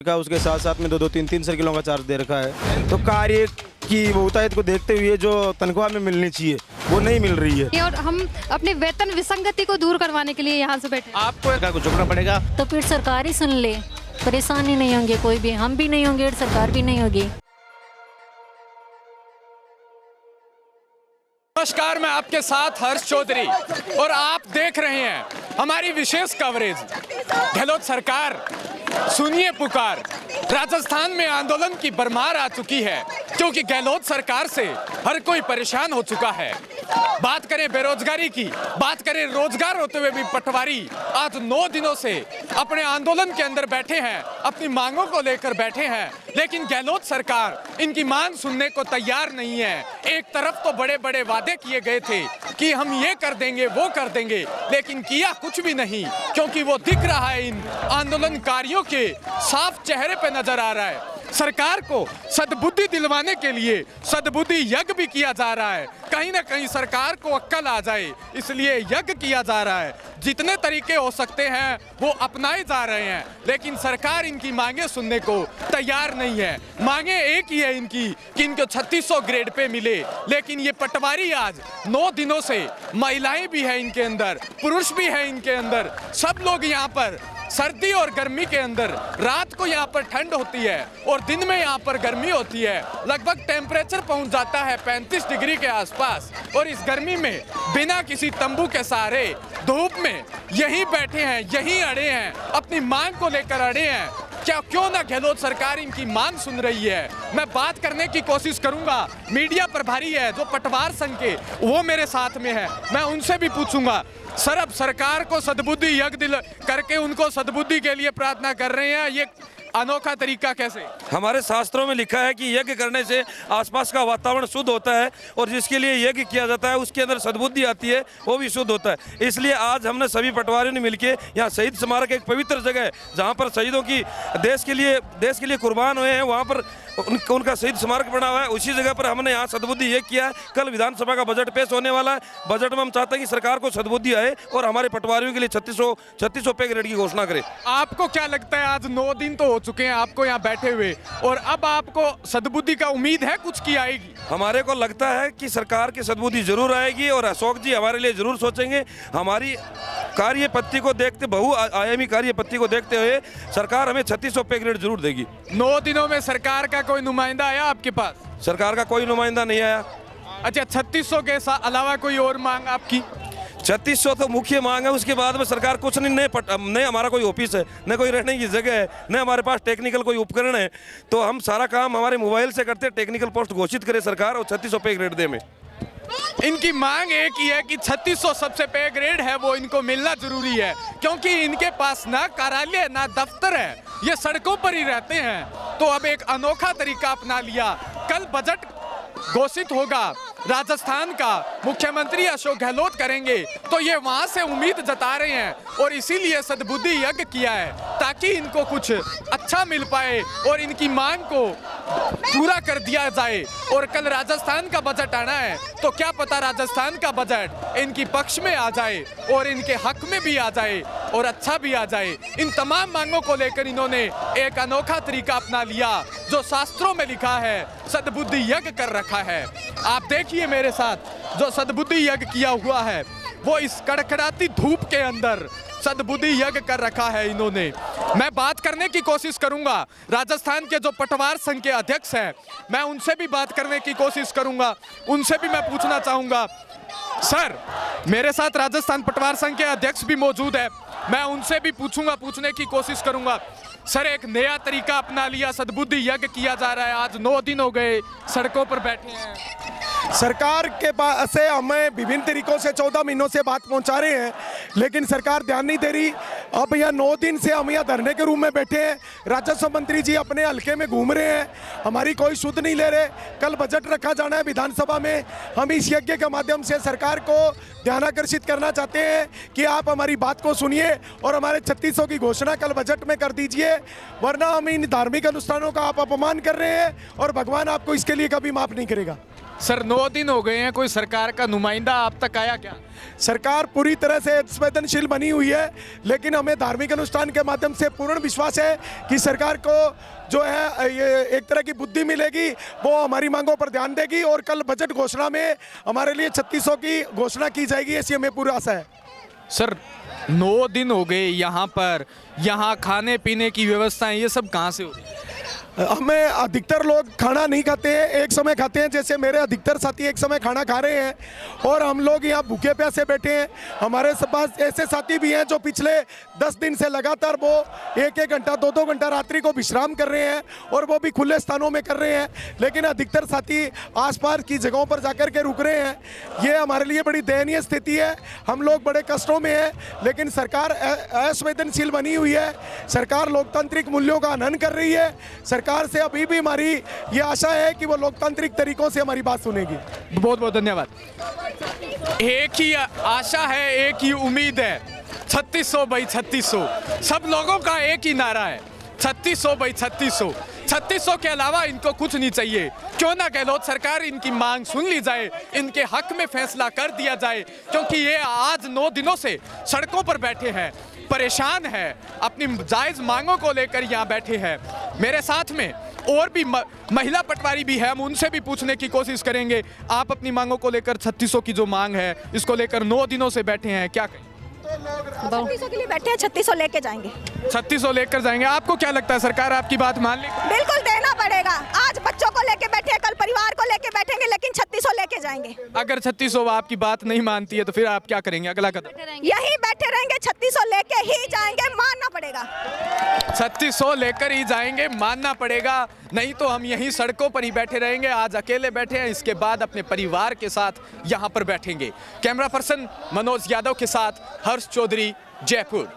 का उसके साथ साथ में 2-3 सर्किलों का चार्ज दे रखा है। तो कार्य की बहुतायत को देखते हुए जो तनख्वाह में मिलनी चाहिए वो नहीं मिल रही है और हम अपने वेतन विसंगति को दूर करवाने के लिए यहाँ से बैठे। आपको कुछ झुकना पड़ेगा तो फिर सरकार ही सुन ले, परेशानी नहीं होंगे कोई भी, हम भी नहीं होंगे और सरकार भी नहीं होगी। नमस्कार, मैं आपके साथ हर्ष चौधरी और आप देख रहे हैं हमारी विशेष कवरेज। गहलोत सरकार सुनिए पुकार। राजस्थान में आंदोलन की भरमार आ चुकी है क्योंकि गहलोत सरकार से हर कोई परेशान हो चुका है। बात करें बेरोजगारी की, बात करें रोजगार होते हुए भी पटवारी आज 9 दिनों से अपने आंदोलन के अंदर बैठे हैं, अपनी मांगों को लेकर बैठे हैं, लेकिन गहलोत सरकार इनकी मांग सुनने को तैयार नहीं है। एक तरफ तो बड़े बड़े वादे किए गए थे कि हम ये कर देंगे वो कर देंगे, लेकिन किया कुछ भी नहीं क्योंकि वो दिख रहा है इन आंदोलनकारियों के साफ चेहरे पे नजर आ रहा है। सरकार को सद्बुद्धि दिलवाने के लिए सद्बुद्धि यज्ञ भी किया जा रहा है, कहीं ना कहीं सरकार को अक्ल आ जाए इसलिए यज्ञ किया जा रहा है। जितने तरीके हो सकते हैं वो अपनाए जा रहे हैं, लेकिन सरकार इनकी मांगे सुनने को तैयार नहीं है। मांगे एक ही है इनकी कि इनको 3600 ग्रेड पे मिले, लेकिन ये पटवारी आज 9 दिनों से, महिलाएं भी है इनके अंदर, पुरुष भी है इनके अंदर, सब लोग यहाँ पर सर्दी और गर्मी के अंदर, रात को यहाँ पर ठंड होती है और दिन में यहाँ पर गर्मी होती है। लगभग टेम्परेचर पहुँच जाता है 35 डिग्री के आसपास, और इस गर्मी में बिना किसी तंबू के सहारे धूप में यहीं बैठे हैं, यहीं अड़े हैं, अपनी मांग को लेकर अड़े हैं। क्या क्यों ना गहलोत सरकार इनकी मांग सुन रही है? मैं बात करने की कोशिश करूंगा। मीडिया प्रभारी है जो पटवार संघ के, वो मेरे साथ में है, मैं उनसे भी पूछूंगा। सर, अब सरकार को सद्बुद्धि यज्ञ दिल करके उनको सद्बुद्धि के लिए प्रार्थना कर रहे हैं, ये अनोखा तरीका कैसे? हमारे शास्त्रों में लिखा है कि यज्ञ करने से आसपास का वातावरण शुद्ध होता है और जिसके लिए यज्ञ किया जाता है उसके अंदर सद्बुद्धि आती है, वो भी शुद्ध होता है। इसलिए आज हमने सभी पटवारियों ने मिलकर यहाँ शहीद स्मारक, एक पवित्र जगह है जहाँ पर शहीदों की देश के लिए कुर्बान हुए हैं, वहाँ पर उनका शहीद स्मारक बना हुआ है। उसी जगह पर हमने यहाँ सद्बुद्धि यज्ञ किया है। कल विधानसभा का बजट पेश होने वाला है। बजट में हम चाहते हैं कि सरकार को सद्बुद्धि आए और हमारे पटवारियों के लिए 3600 पे ग्रेड की घोषणा करे। आपको क्या लगता है, आज 9 दिन तो हो चुके हैं आपको यहाँ बैठे हुए, और अब आपको सद्बुद्धि का उम्मीद है कुछ की आएगी? हमारे को लगता है कि सरकार की सद्बुद्धि जरूर आएगी और अशोक जी हमारे लिए जरूर सोचेंगे। हमारी कार्य पद्धति को देखते, बहुआयामी कार्य पद्धति को देखते हुए सरकार हमें 3600 पे ग्रेड जरूर देगी। 9 दिनों में सरकार का कोई नुमाइंदा आया आपके पास? सरकार का कोई नुमाइंदा नहीं आया। अच्छा, 3600 के अलावा कोई और मांग आपकी? 3600 तो मुख्य मांग है, उसके बाद में सरकार कुछ नहीं हमारा कोई ऑफिस है, न कोई रहने की जगह है, न हमारे पास टेक्निकल कोई उपकरण है, तो हम सारा काम हमारे मोबाइल से करते हैं। टेक्निकल पोस्ट घोषित करे सरकार और 3600 पे ग्रेड दे में। इनकी मांग एक ही है कि 3600 सबसे पे ग्रेड है वो इनको मिलना जरूरी है, क्योंकि इनके पास ना कार्यालय ना दफ्तर है, ये सड़कों पर ही रहते हैं। तो अब एक अनोखा तरीका अपना लिया। कल बजट घोषित होगा राजस्थान का, मुख्यमंत्री अशोक गहलोत करेंगे, तो ये वहां से उम्मीद जता रहे हैं और इसीलिए सद्बुद्धि यज्ञ किया है ताकि इनको कुछ अच्छा मिल पाए और इनकी मांग को पूरा कर दिया जाए। और कल राजस्थान का बजट आना है, तो क्या पता राजस्थान का बजट इनकी पक्ष में आ जाए और इनके हक में भी आ जाए और अच्छा भी आ जाए। इन तमाम मांगों को लेकर इन्होंने एक अनोखा तरीका अपना लिया जो शास्त्रों में लिखा है, सद्बुद्धि यज्ञ कर रखा है। आप देखिए मेरे साथ, जो सद्बुद्धि यज्ञ किया हुआ है वो इस कड़कड़ाती धूप के अंदर सद्बुद्धि यज्ञ कर रखा है इन्होंने। मैं बात करने की कोशिश करूंगा राजस्थान के जो पटवार संघ के अध्यक्ष हैं, मैं उनसे भी बात करने की कोशिश करूंगा। उनसे भी मैं पूछना चाहूंगा। सर, मेरे साथ राजस्थान पटवार संघ के अध्यक्ष भी मौजूद है, मैं उनसे भी पूछने की कोशिश करूंगा। सर, एक नया तरीका अपना लिया, सद्बुद्धि यज्ञ किया जा रहा है, आज 9 दिन हो गए सड़कों पर बैठे हैं। सरकार के पास से हमें विभिन्न तरीकों से 14 महीनों से बात पहुंचा रहे हैं, लेकिन सरकार ध्यान नहीं दे रही। अब यहाँ 9 दिन से हम यहाँ धरने के रूम में बैठे हैं, राजस्व मंत्री जी अपने हल्के में घूम रहे हैं, हमारी कोई सुध नहीं ले रहे। कल बजट रखा जाना है विधानसभा में, हम इस यज्ञ के माध्यम से सरकार को ध्यानाकर्षित करना चाहते हैं कि आप हमारी बात को सुनिए और हमारे 3600 की घोषणा कल बजट में कर दीजिए, वरना हम इन धार्मिक अनुष्ठानों का आप अपमान कर रहे हैं और भगवान आपको इसके लिए कभी माफ नहीं करेगा। सर 9 दिन हो गए हैं, कोई सरकार का नुमाइंदा आप तक आया क्या? सरकार पूरी तरह से संवेदनशील बनी हुई है, लेकिन हमें धार्मिक अनुष्ठान के माध्यम से पूर्ण विश्वास है कि सरकार को जो है ये एक तरह की बुद्धि मिलेगी, वो हमारी मांगों पर ध्यान देगी और कल बजट घोषणा में हमारे लिए 3600 की घोषणा की जाएगी, ऐसी हमें पूरी आशा है। सर 9 दिन हो गए यहाँ पर, यहाँ खाने पीने की व्यवस्थाएं ये सब कहाँ से हो रही है? हमें अधिकतर लोग खाना नहीं खाते हैं, एक समय खाते हैं, जैसे मेरे अधिकतर साथी एक समय खाना खा रहे हैं और हम लोग यहाँ भूखे प्यासे बैठे हैं। हमारे पास ऐसे साथी भी हैं जो पिछले 10 दिन से लगातार वो 1-1 घंटा 2-2 घंटा रात्रि को विश्राम कर रहे हैं और वो भी खुले स्थानों में कर रहे हैं, लेकिन अधिकतर साथी आसपास की जगहों पर जाकर के रुक रहे हैं। ये हमारे लिए बड़ी दयनीय स्थिति है, हम लोग बड़े कष्टों में हैं, लेकिन सरकार असंवेदनशील बनी हुई है, सरकार लोकतांत्रिक मूल्यों का हनन कर रही है। सरकार से अभी भी हमारी ये आशा है कि वो लोकतांत्रिक तरीकों से हमारी बात सुनेगी। बहुत बहुत धन्यवाद। एक ही आशा है, एक ही उम्मीद है, 3600 बाई 3600। सब लोगों का एक ही नारा है, 3600 बाई 3600। 3600 के अलावा इनको कुछ नहीं चाहिए। क्यों ना गहलोत सरकार इनकी मांग सुन ली जाए, इनके हक में फैसला कर दिया जाए, क्योंकि ये आज 9 दिनों से सड़कों पर बैठे हैं, परेशान है, अपनी जायज़ मांगों को लेकर यहाँ बैठे हैं। मेरे साथ में और भी महिला पटवारी भी है, हम उनसे भी पूछने की कोशिश करेंगे। आप अपनी मांगों को लेकर 3600 की जो मांग है, इसको लेकर 9 दिनों से बैठे हैं, क्या कहें? 3600 के लिए बैठे हैं, 3600 लेके जाएंगे। 3600 लेकर जाएंगे। आपको क्या लगता है सरकार आपकी बात मान लेगी? बिल्कुल देना पड़ेगा। आज बच्चों को लेके बैठे हैं, कल परिवार को लेके बैठेंगे, लेकिन 3600 लेके जाएंगे। अगर 3600 आपकी बात नहीं मानती है तो फिर आप क्या करेंगे? अगला कदम यही बैठे रहेंगे, 3600 लेके ही जाएंगे, मानना पड़ेगा। 3600 लेकर ही जाएंगे, मानना पड़ेगा, नहीं तो हम यहीं सड़कों पर ही बैठे रहेंगे। आज अकेले बैठे हैं, इसके बाद अपने परिवार के साथ यहाँ पर बैठेंगे। कैमरा पर्सन मनोज यादव के साथ हर्ष चौधरी, जयपुर।